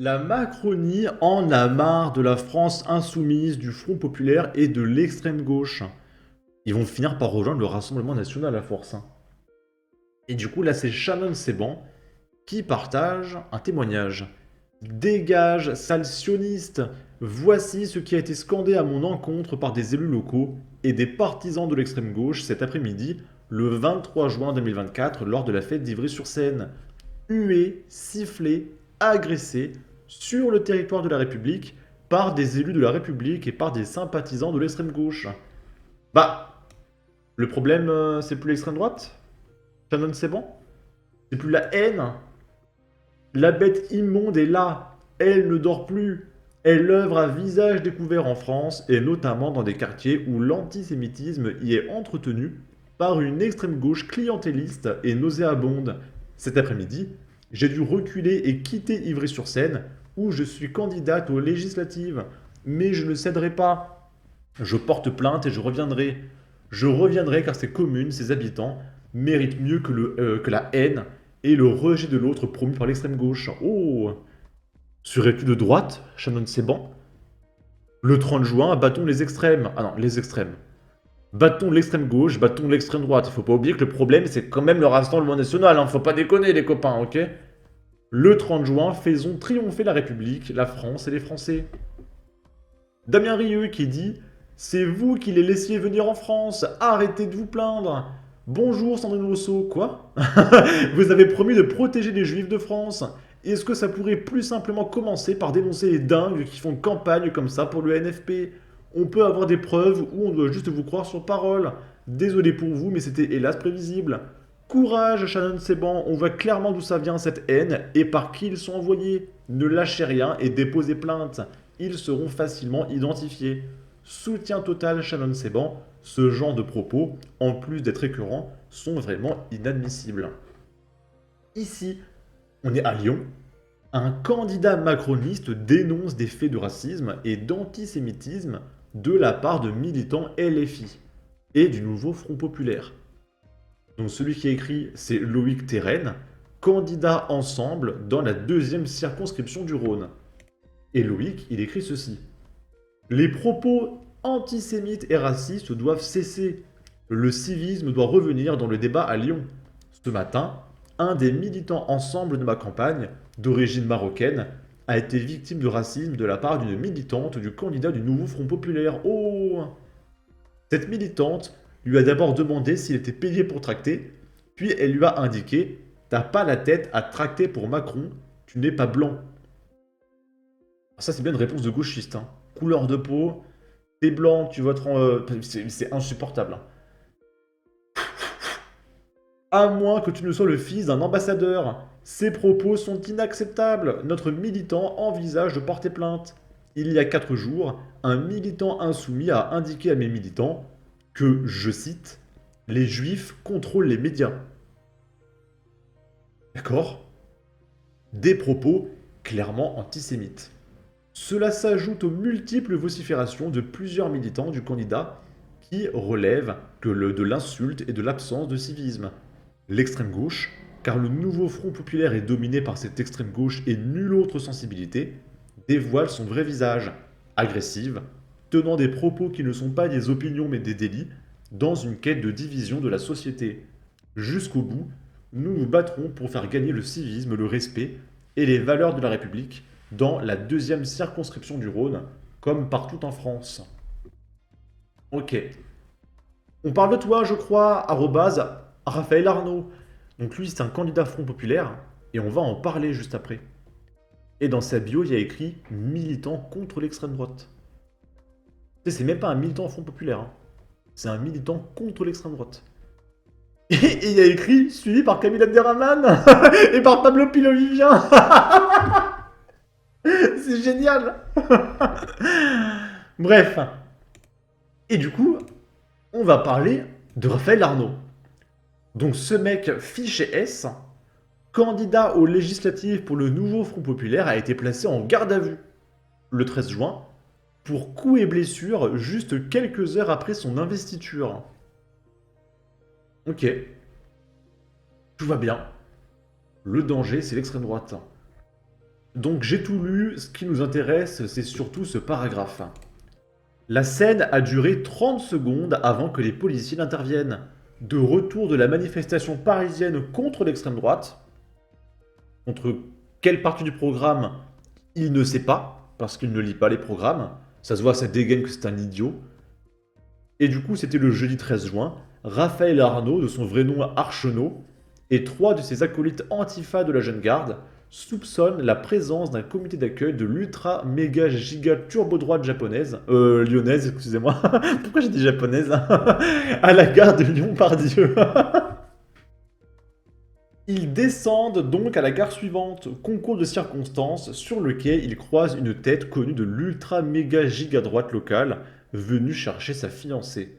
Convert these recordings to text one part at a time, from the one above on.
La Macronie en a marre de la France insoumise, du Front populaire et de l'extrême gauche. Ils vont finir par rejoindre le Rassemblement national à force, hein. Et du coup, là, c'est Shannon Seban qui partage un témoignage. Dégage, sale sioniste. Voici ce qui a été scandé à mon encontre par des élus locaux et des partisans de l'extrême gauche cet après-midi, le 23 juin 2024, lors de la fête d'Ivry-sur-Seine. Hués, sifflés, agressés sur le territoire de la République par des élus de la République et par des sympathisants de l'extrême gauche. Bah, le problème, c'est plus l'extrême droite. Shannon, c'est bon. C'est plus la haine. La bête immonde est là. Elle ne dort plus. Elle œuvre à visage découvert en France, et notamment dans des quartiers où l'antisémitisme y est entretenu par une extrême gauche clientéliste et nauséabonde. Cet après-midi, j'ai dû reculer et quitter Ivry-sur-Seine, où je suis candidate aux législatives. Mais je ne céderai pas. Je porte plainte et je reviendrai. Je reviendrai car ces communes, ces habitants, méritent mieux que la haine et le rejet de l'autre promu par l'extrême gauche. Oh, serais-tu de droite, Shannon Seban? Le 30 juin, battons les extrêmes. Ah non, les extrêmes. Battons l'extrême gauche, battons l'extrême droite. Il faut pas oublier que le problème, c'est quand même le Rassemblement national. Hein. Faut pas déconner, les copains, ok? Le 30 juin, faisons triompher la République, la France et les Français. Damien Rieu qui dit: c'est vous qui les laissiez venir en France, arrêtez de vous plaindre. Bonjour Sandrine Rousseau, quoi? Vous avez promis de protéger les juifs de France. Est-ce que ça pourrait plus simplement commencer par dénoncer les dingues qui font campagne comme ça pour le NFP? On peut avoir des preuves ou on doit juste vous croire sur parole. Désolé pour vous, mais c'était hélas prévisible. Courage, Shannon Seban, on voit clairement d'où ça vient cette haine et par qui ils sont envoyés. Ne lâchez rien et déposez plainte. Ils seront facilement identifiés. Soutien total Shannon Seban, ce genre de propos, en plus d'être récurrents, sont vraiment inadmissibles. Ici, on est à Lyon. Un candidat macroniste dénonce des faits de racisme et d'antisémitisme de la part de militants LFI et du nouveau Front populaire. Donc celui qui a écrit, c'est Loïc Terren, candidat ensemble dans la deuxième circonscription du Rhône. Et Loïc, il écrit ceci. Les propos antisémites et racistes doivent cesser. Le civisme doit revenir dans le débat à Lyon. Ce matin, un des militants ensemble de ma campagne, d'origine marocaine, a été victime de racisme de la part d'une militante du candidat du nouveau Front populaire. Oh! Cette militante lui a d'abord demandé s'il était payé pour tracter, puis elle lui a indiqué: t'as pas la tête à tracter pour Macron, tu n'es pas blanc. Ça, c'est bien une réponse de gauchiste, hein. Couleur de peau, t'es blanc, tu voteras. C'est insupportable, hein. À moins que tu ne sois le fils d'un ambassadeur. Ces propos sont inacceptables. Notre militant envisage de porter plainte. Il y a 4 jours, un militant insoumis a indiqué à mes militants que, je cite, les juifs contrôlent les médias. D'accord? Des propos clairement antisémites. Cela s'ajoute aux multiples vociférations de plusieurs militants du candidat qui relèvent de l'insulte et de l'absence de civisme. L'extrême gauche, car le nouveau Front populaire est dominé par cette extrême gauche et nulle autre sensibilité, dévoile son vrai visage, agressive, tenant des propos qui ne sont pas des opinions mais des délits, dans une quête de division de la société. Jusqu'au bout, nous nous battrons pour faire gagner le civisme, le respect et les valeurs de la République dans la deuxième circonscription du Rhône, comme partout en France. Ok. On parle de toi, je crois, arrobase Raphaël Arnaud. Donc lui, c'est un candidat Front populaire, et on va en parler juste après. Et dans sa bio, il y a écrit militant contre l'extrême droite. Tu sais, c'est même pas un militant Front populaire, hein. C'est un militant contre l'extrême droite. Et il y a écrit suivi par Camille Abderrahmane et par Pablo Pilovivien. C'est génial. Bref. Et du coup, on va parler de Raphaël Arnaud. Donc ce mec fiché S, candidat aux législatives pour le nouveau Front populaire, a été placé en garde à vue le 13 juin pour coups et blessures juste quelques heures après son investiture. Ok, tout va bien. Le danger, c'est l'extrême droite. Donc j'ai tout lu, ce qui nous intéresse, c'est surtout ce paragraphe. La scène a duré 30 secondes avant que les policiers n'interviennent. De retour de la manifestation parisienne contre l'extrême droite, contre quelle partie du programme, il ne sait pas, parce qu'il ne lit pas les programmes. Ça se voit, ça dégaine que c'est un idiot. Et du coup, c'était le jeudi 13 juin. Raphaël Arnaud, de son vrai nom Archenot, et 3 de ses acolytes antifa de la Jeune Garde soupçonnent la présence d'un comité d'accueil de l'ultra méga giga turbo droite japonaise, lyonnaise, excusez-moi, pourquoi j'ai dit japonaise, à la gare de Lyon-Pardieu. Ils descendent donc à la gare suivante, concours de circonstances, sur lequel ils croisent une tête connue de l'ultra méga giga droite locale, venue chercher sa fiancée.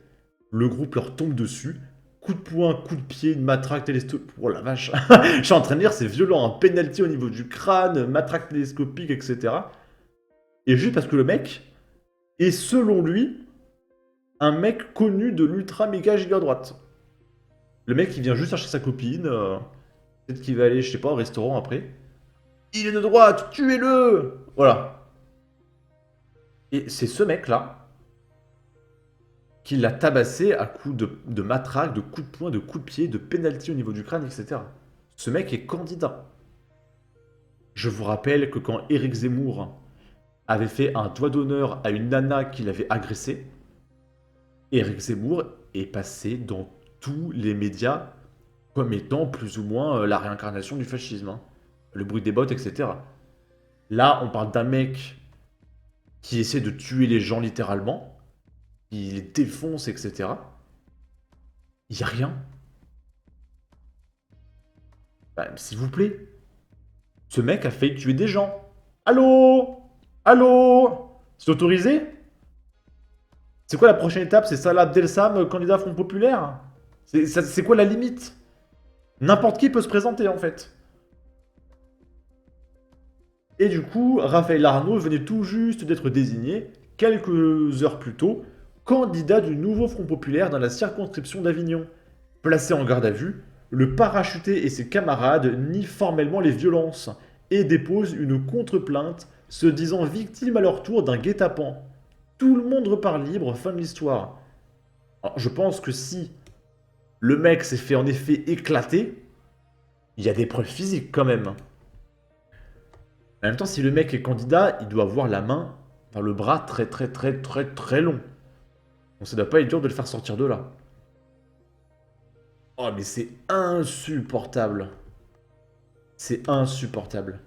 Le groupe leur tombe dessus, coup de poing, coup de pied, une matraque télescopique. Oh la vache, je suis en train de dire, c'est violent, un penalty au niveau du crâne, matraque télescopique, etc. Et juste parce que le mec est, selon lui, un mec connu de l'ultra méga giga droite. Le mec qui vient juste chercher sa copine, peut-être qu'il va aller, je sais pas, au restaurant après. Il est de droite, tuez-le! Voilà. Et c'est ce mec-là qui l'a tabassé à coups de matraque, de coups de poing, de coups de pied, de pénalty au niveau du crâne, etc. Ce mec est candidat. Je vous rappelle que quand Éric Zemmour avait fait un doigt d'honneur à une nana qu'il avait agressée, Éric Zemmour est passé dans tous les médias comme étant plus ou moins la réincarnation du fascisme. Hein. Le bruit des bottes, etc. Là, on parle d'un mec qui essaie de tuer les gens littéralement, qui les défonce, etc. Il n'y a rien. Bah, s'il vous plaît. Ce mec a failli tuer des gens. Allô? Allô? C'est autorisé? C'est quoi la prochaine étape? C'est Salah Abdeslam, candidat Front Populaire? C'est quoi la limite? N'importe qui peut se présenter en fait. Et du coup, Raphaël Arnaud venait tout juste d'être désigné, quelques heures plus tôt, candidat du nouveau Front Populaire dans la circonscription d'Avignon. Placé en garde à vue, le parachuté et ses camarades nient formellement les violences et déposent une contre-plainte, se disant victimes à leur tour d'un guet-apens. Tout le monde repart libre, fin de l'histoire. Alors, je pense que si le mec s'est fait en effet éclater, il y a des preuves physiques quand même. En même temps, si le mec est candidat, il doit avoir la main, enfin le bras très long. Donc ça doit pas être dur de le faire sortir de là. Oh mais c'est insupportable. C'est insupportable.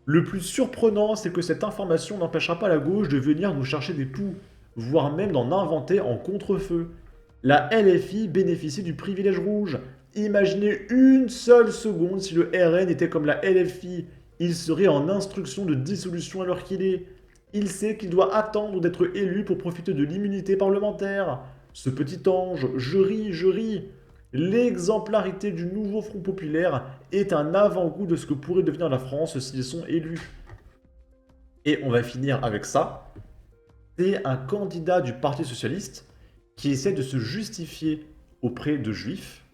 Le plus surprenant, c'est que cette information n'empêchera pas la gauche de venir nous chercher des poux, voire même d'en inventer en contre-feu. La LFI bénéficie du privilège rouge. Imaginez une seule seconde si le RN était comme la LFI. Il serait en instruction de dissolution à l'heure qu'il est. Il sait qu'il doit attendre d'être élu pour profiter de l'immunité parlementaire. Ce petit ange, je ris. L'exemplarité du nouveau Front Populaire est un avant-goût de ce que pourrait devenir la France s'ils sont élus. Et on va finir avec ça. C'est un candidat du Parti Socialiste qui essaie de se justifier auprès de juifs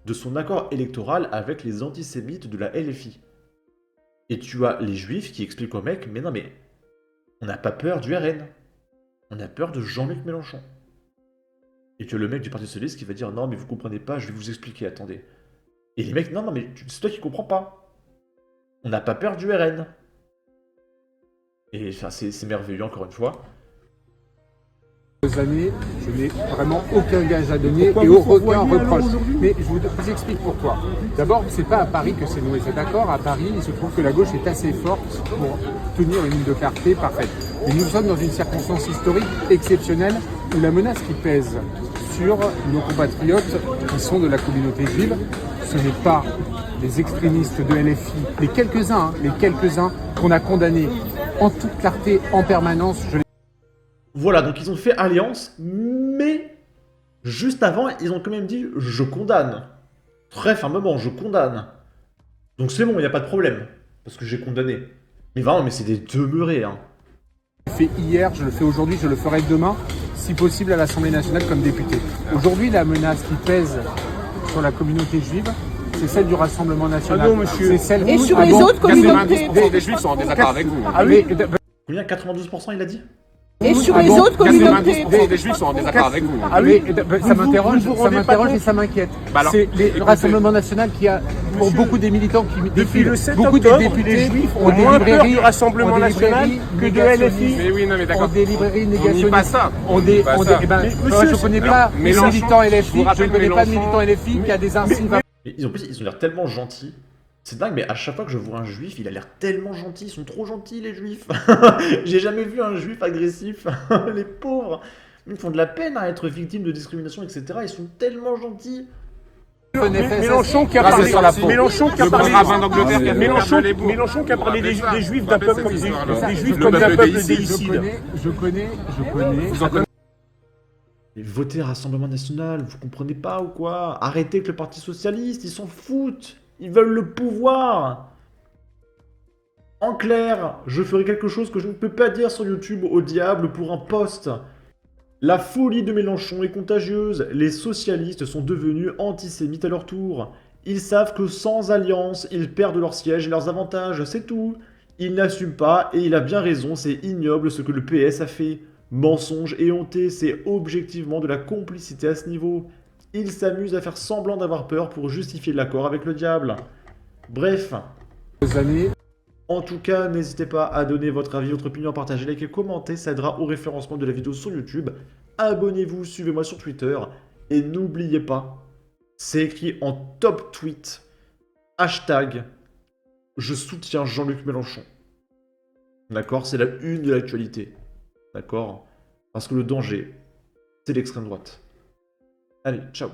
de son accord électoral avec les antisémites de la LFI. Et tu as les juifs qui expliquent au mec, mais non mais, on n'a pas peur du RN. On a peur de Jean-Luc Mélenchon. Et tu as le mec du Parti Socialiste qui va dire, non mais vous comprenez pas, je vais vous expliquer, attendez. Et les mecs, non mais c'est toi qui comprends pas. On n'a pas peur du RN. Et enfin, c'est merveilleux encore une fois. Années, je n'ai vraiment aucun gage à donner et aucun reproche. Mais je vous explique pourquoi. D'abord, c'est pas à Paris que c'est noué cet accord. À Paris, il se trouve que la gauche est assez forte pour tenir une ligne de clarté parfaite. Mais nous sommes dans une circonstance historique exceptionnelle où la menace qui pèse sur nos compatriotes qui sont de la communauté juive, ce n'est pas les extrémistes de LFI, les quelques-uns qu'on a condamnés en toute clarté, en permanence. Voilà, donc ils ont fait alliance, mais juste avant, ils ont quand même dit « je condamne ». Très fermement, je condamne. Donc c'est bon, il n'y a pas de problème, parce que j'ai condamné. Mais vraiment, mais c'est des demeurés, hein. Je l'ai fait hier, je le fais aujourd'hui, je le ferai demain, si possible à l'Assemblée nationale comme député. Aujourd'hui, la menace qui pèse sur la communauté juive, c'est celle du Rassemblement National. Ah non, monsieur. C'est celle... Et sur les autres communautés. 90% des Juifs sont en désaccord avec vous. Ah oui, Combien? 92% il a dit? Et sur Ah les bon, autres communautés. 90% des Juifs sont en désaccord avec vous. ah oui, ça vous m'interroge, vous rendez pas compte et ça m'inquiète. Bah alors, C'est le écoutez, Rassemblement National qui a, pour Monsieur, beaucoup des militants qui Depuis défilent, le 7 beaucoup octobre, des députés les Juifs ont ont des moins peur librairies, du Rassemblement ont des National librairies que de LFI. négationnistes, Mais oui, non, mais ont d'accord. des librairies On nie négationnistes. pas ça. Ont des, Pas ont ça. des, eh ben, Mais moi, je monsieur, connais alors, pas les Mélenchon, militants je LFI, vous rappelle je connais pas de Mélenchon. militants LFI qui a des insignes. Mais en plus, ils ont l'air tellement gentils. C'est dingue, mais à chaque fois que je vois un juif, il a l'air tellement gentil. Ils sont trop gentils, les juifs. J'ai jamais vu un juif agressif. Les pauvres. Ils font de la peine à être victimes de discrimination, etc. Ils sont tellement gentils. Mélenchon qui a Rasé parlé, sur la peau. Mélenchon qui a Le grand parlé, rabbin d'Angleterre qui a fait Mélenchon, les bouts. Mélenchon qui a parlé des Juifs On d'un appelle peuple cette comme histoire-là. des Juifs Le comme d'un peuple peuple déicide. déicide. Je connais. Vous en connaissez Et votez Rassemblement National, vous comprenez pas ou quoi? Arrêtez avec le Parti Socialiste, ils s'en foutent. Ils veulent le pouvoir. En clair, je ferai quelque chose que je ne peux pas dire sur YouTube au diable pour un post. La folie de Mélenchon est contagieuse. Les socialistes sont devenus antisémites à leur tour. Ils savent que sans alliance, ils perdent leur siège et leurs avantages, c'est tout. Ils n'assument pas et il a bien raison, c'est ignoble ce que le PS a fait. Mensonge et honté, c'est objectivement de la complicité à ce niveau. Ils s'amusent à faire semblant d'avoir peur pour justifier l'accord avec le diable. Bref. Années. En tout cas, n'hésitez pas à donner votre avis, votre opinion, à partager, liker, commenter, ça aidera au référencement de la vidéo sur YouTube. Abonnez-vous, suivez-moi sur Twitter, et n'oubliez pas, c'est écrit en top tweet, hashtag, je soutiens Jean-Luc Mélenchon. D'accord? C'est la une de l'actualité. D'accord? Parce que le danger, c'est l'extrême droite. Allez, ciao.